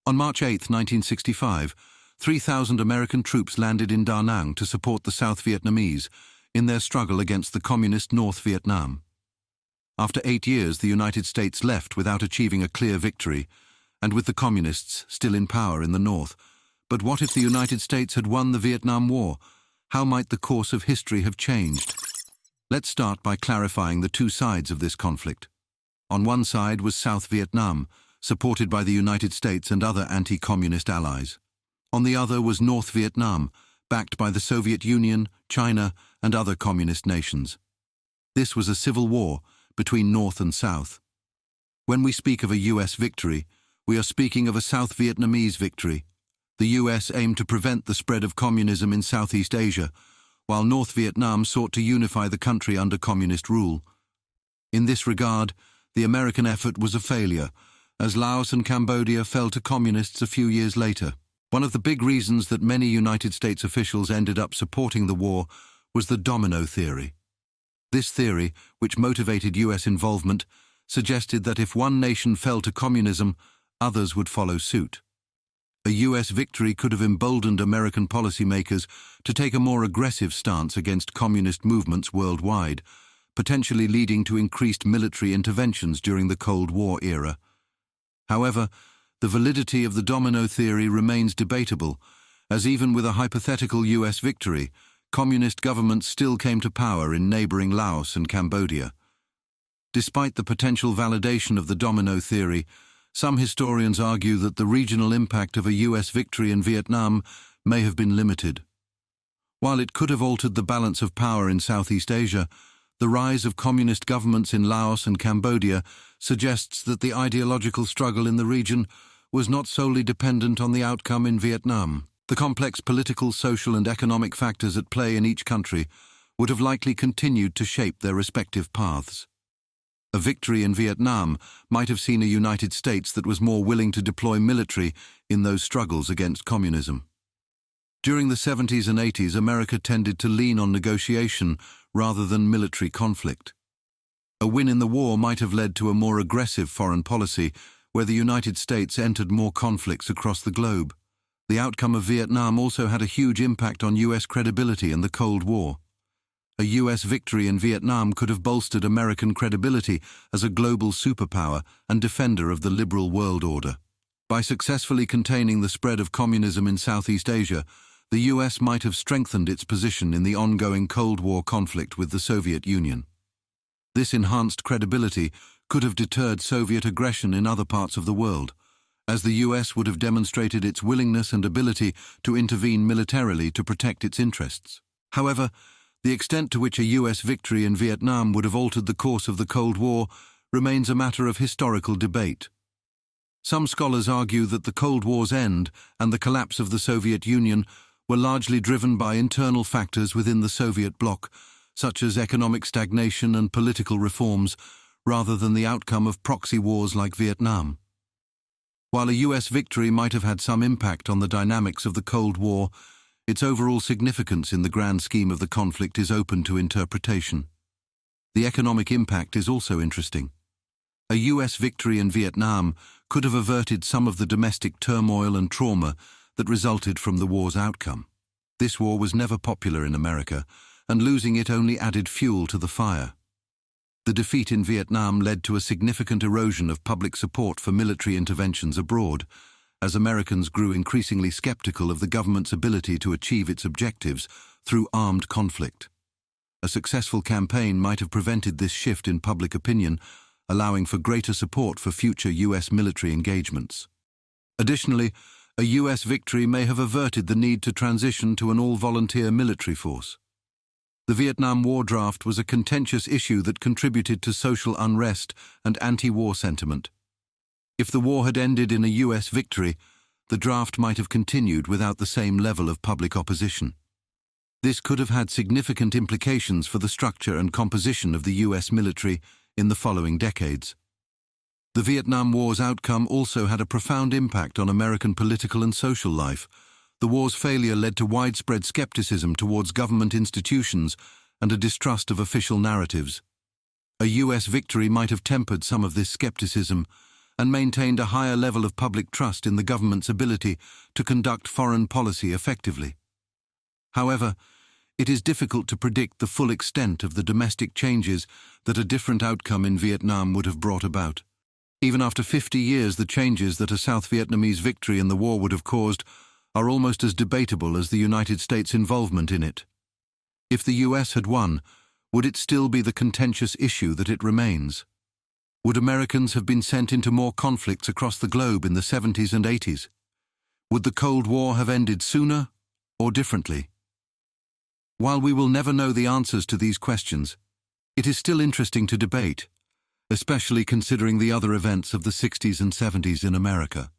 On March 8, 1965, 3,000 American troops landed in Da Nang to support the South Vietnamese in their struggle against the communist North Vietnam. After 8 years, the United States left without achieving a clear victory, and with the communists still in power in the north. But what if the United States had won the Vietnam War? How might the course of history have changed? Let's start by clarifying the two sides of this conflict. On one side was South Vietnam, supported by the United States and other anti-communist allies. On the other was North Vietnam, backed by the Soviet Union, China, and other communist nations. This was a civil war between North and South. When we speak of a US victory, we are speaking of a South Vietnamese victory. The US aimed to prevent the spread of communism in Southeast Asia, while North Vietnam sought to unify the country under communist rule. In this regard, the American effort was a failure, as Laos and Cambodia fell to communists a few years later. One of the big reasons that many United States officials ended up supporting the war was the Domino Theory. This theory, which motivated US involvement, suggested that if one nation fell to communism, others would follow suit. A US victory could have emboldened American policymakers to take a more aggressive stance against communist movements worldwide, potentially leading to increased military interventions during the Cold War era. However, the validity of the domino theory remains debatable, as even with a hypothetical US victory, communist governments still came to power in neighboring Laos and Cambodia. Despite the potential validation of the domino theory, some historians argue that the regional impact of a US victory in Vietnam may have been limited. While it could have altered the balance of power in Southeast Asia, the rise of communist governments in Laos and Cambodia suggests that the ideological struggle in the region was not solely dependent on the outcome in Vietnam. The complex political, social, and economic factors at play in each country would have likely continued to shape their respective paths. A victory in Vietnam might have seen a United States that was more willing to deploy military in those struggles against communism. During the 70s and 80s, America tended to lean on negotiation rather than military conflict. A win in the war might have led to a more aggressive foreign policy where the United States entered more conflicts across the globe. The outcome of Vietnam also had a huge impact on US credibility in the Cold War. A US victory in Vietnam could have bolstered American credibility as a global superpower and defender of the liberal world order. By successfully containing the spread of communism in Southeast Asia, the US might have strengthened its position in the ongoing Cold War conflict with the Soviet Union. This enhanced credibility could have deterred Soviet aggression in other parts of the world, as the US would have demonstrated its willingness and ability to intervene militarily to protect its interests. However, the extent to which a US victory in Vietnam would have altered the course of the Cold War remains a matter of historical debate. Some scholars argue that the Cold War's end and the collapse of the Soviet Union were largely driven by internal factors within the Soviet bloc, such as economic stagnation and political reforms, rather than the outcome of proxy wars like Vietnam. While a US victory might have had some impact on the dynamics of the Cold War, its overall significance in the grand scheme of the conflict is open to interpretation. The economic impact is also interesting. A US victory in Vietnam could have averted some of the domestic turmoil and trauma that resulted from the war's outcome. This war was never popular in America, and losing it only added fuel to the fire. The defeat in Vietnam led to a significant erosion of public support for military interventions abroad, as Americans grew increasingly skeptical of the government's ability to achieve its objectives through armed conflict. A successful campaign might have prevented this shift in public opinion, allowing for greater support for future US military engagements. Additionally, a US victory may have averted the need to transition to an all-volunteer military force. The Vietnam War draft was a contentious issue that contributed to social unrest and anti-war sentiment. If the war had ended in a US victory, the draft might have continued without the same level of public opposition. This could have had significant implications for the structure and composition of the US military in the following decades. The Vietnam War's outcome also had a profound impact on American political and social life. The war's failure led to widespread skepticism towards government institutions and a distrust of official narratives. A US victory might have tempered some of this skepticism, and maintained a higher level of public trust in the government's ability to conduct foreign policy effectively. However, it is difficult to predict the full extent of the domestic changes that a different outcome in Vietnam would have brought about. Even after 50 years, the changes that a South Vietnamese victory in the war would have caused are almost as debatable as the United States' involvement in it. If the US had won, would it still be the contentious issue that it remains? Would Americans have been sent into more conflicts across the globe in the 70s and 80s? Would the Cold War have ended sooner or differently? While we will never know the answers to these questions, it is still interesting to debate, especially considering the other events of the 60s and 70s in America.